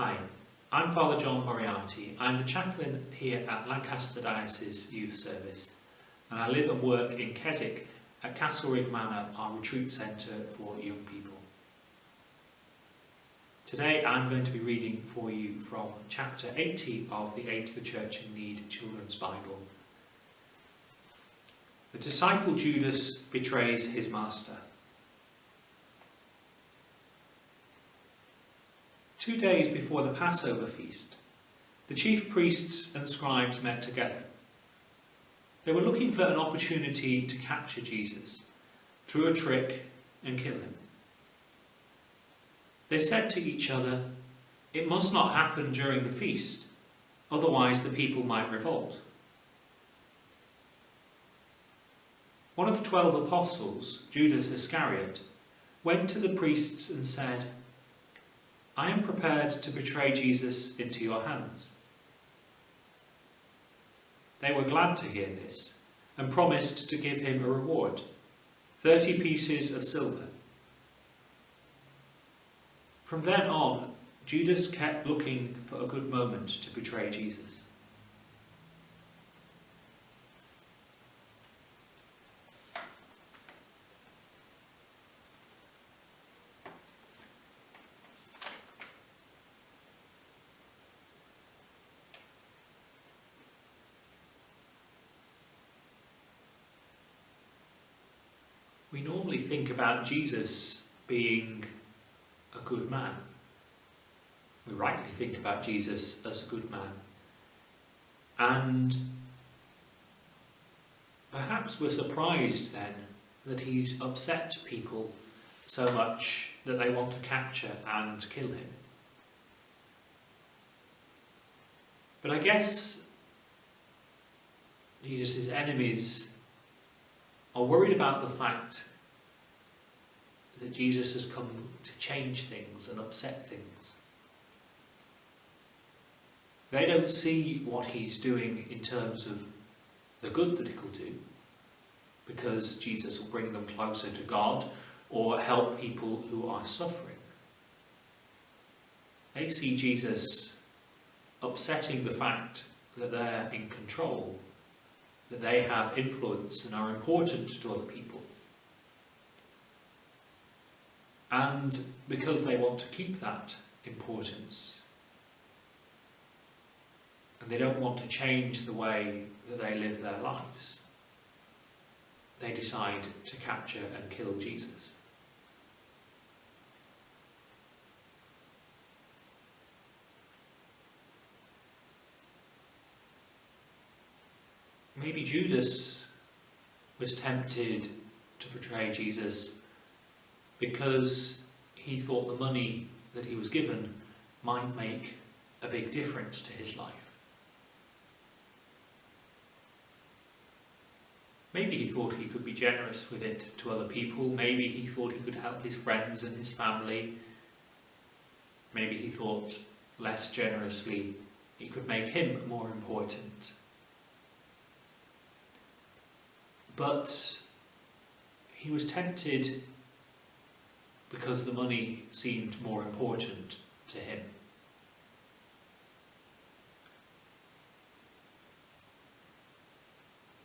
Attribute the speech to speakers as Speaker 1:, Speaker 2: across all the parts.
Speaker 1: Hi, I'm Father John Moriarty. I'm the chaplain here at Lancaster Diocese Youth Service, and I live and work in Keswick at Castlerigg Manor, our retreat centre for young people. Today I'm going to be reading for you from chapter 80 of the Aid to the Church in Need Children's Bible. The disciple Judas betrays his master. 2 days before the Passover feast, the chief priests and scribes met together. They were looking for an opportunity to capture Jesus through a trick and kill him. They said to each other, "It must not happen during the feast, otherwise the people might revolt." One of the 12 apostles, Judas Iscariot, went to the priests and said, "I am prepared to betray Jesus into your hands." They were glad to hear this and promised to give him a reward, 30 pieces of silver. From then on, Judas kept looking for a good moment to betray Jesus. We normally think about Jesus being a good man. We rightly think about Jesus as a good man. And perhaps we're surprised then that he's upset people so much that they want to capture and kill him. But I guess Jesus' enemies are worried about the fact that Jesus has come to change things and upset things. They don't see what he's doing in terms of the good that he'll do, because Jesus will bring them closer to God or help people who are suffering. They see Jesus upsetting the fact that they're in control, that they have influence and are important to other people. And because they want to keep that importance, and they don't want to change the way that they live their lives, they decide to capture and kill Jesus. Maybe Judas was tempted to betray Jesus because he thought the money that he was given might make a big difference to his life. Maybe he thought he could be generous with it to other people. Maybe he thought he could help his friends and his family. Maybe he thought less generously it could make him more important. But he was tempted because the money seemed more important to him.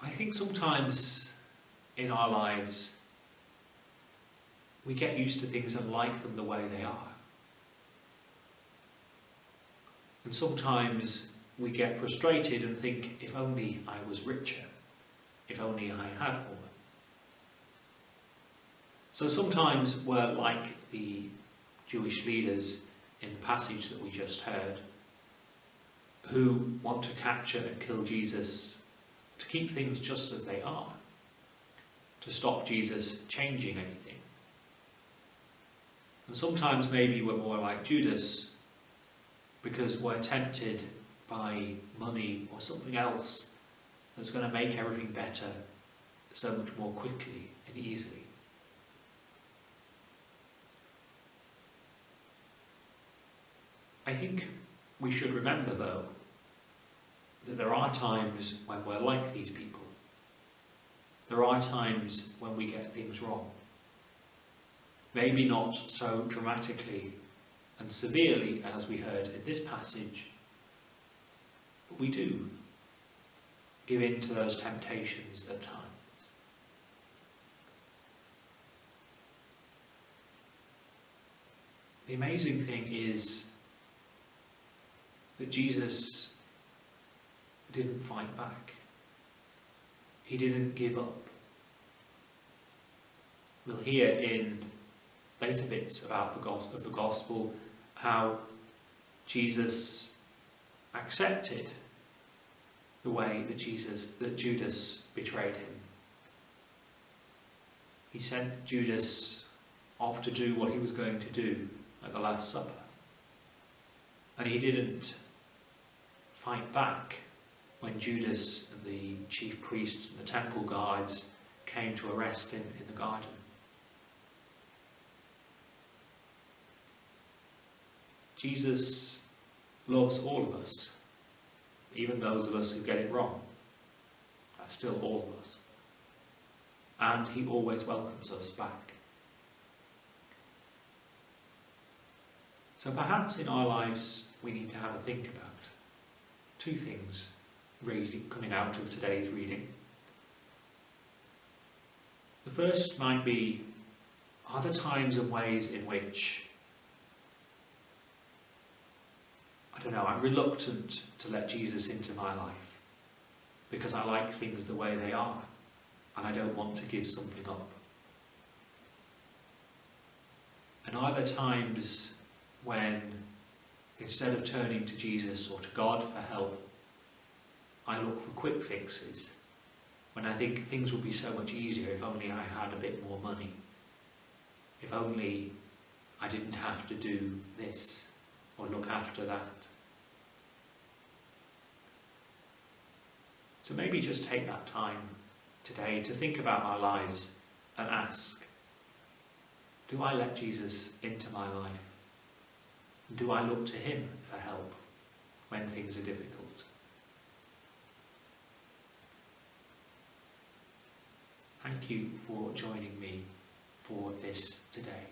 Speaker 1: I think sometimes in our lives we get used to things and like them the way they are. And sometimes we get frustrated and think, if only I was richer. If only I had more. So sometimes we're like the Jewish leaders in the passage that we just heard, who want to capture and kill Jesus to keep things just as they are, to stop Jesus changing anything. And sometimes maybe we're more like Judas because we're tempted by money or something else that's going to make everything better so much more quickly and easily. I think we should remember, though, that there are times when we're like these people. There are times when we get things wrong. Maybe not so dramatically and severely, as we heard in this passage. But we do give in to those temptations at times. The amazing thing is that Jesus didn't fight back. He didn't give up. We'll hear in later bits about the gospel how Jesus accepted the way that Judas betrayed him. He sent Judas off to do what he was going to do at the Last Supper. And he didn't fight back when Judas and the chief priests and the temple guards came to arrest him in the garden. Jesus loves all of us, even those of us who get it wrong. That's still all of us. And he always welcomes us back. So perhaps in our lives we need to have a think about two things really coming out of today's reading. The first might be, are there times and ways in which, I'm reluctant to let Jesus into my life because I like things the way they are and I don't want to give something up? And are there times when, instead of turning to Jesus or to God for help, I look for quick fixes, when I think things would be so much easier if only I had a bit more money, if only I didn't have to do this or look after that? So maybe just take that time today to think about our lives and ask, do I let Jesus into my life? Do I look to him for help when things are difficult? Thank you for joining me for this today.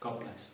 Speaker 1: God bless.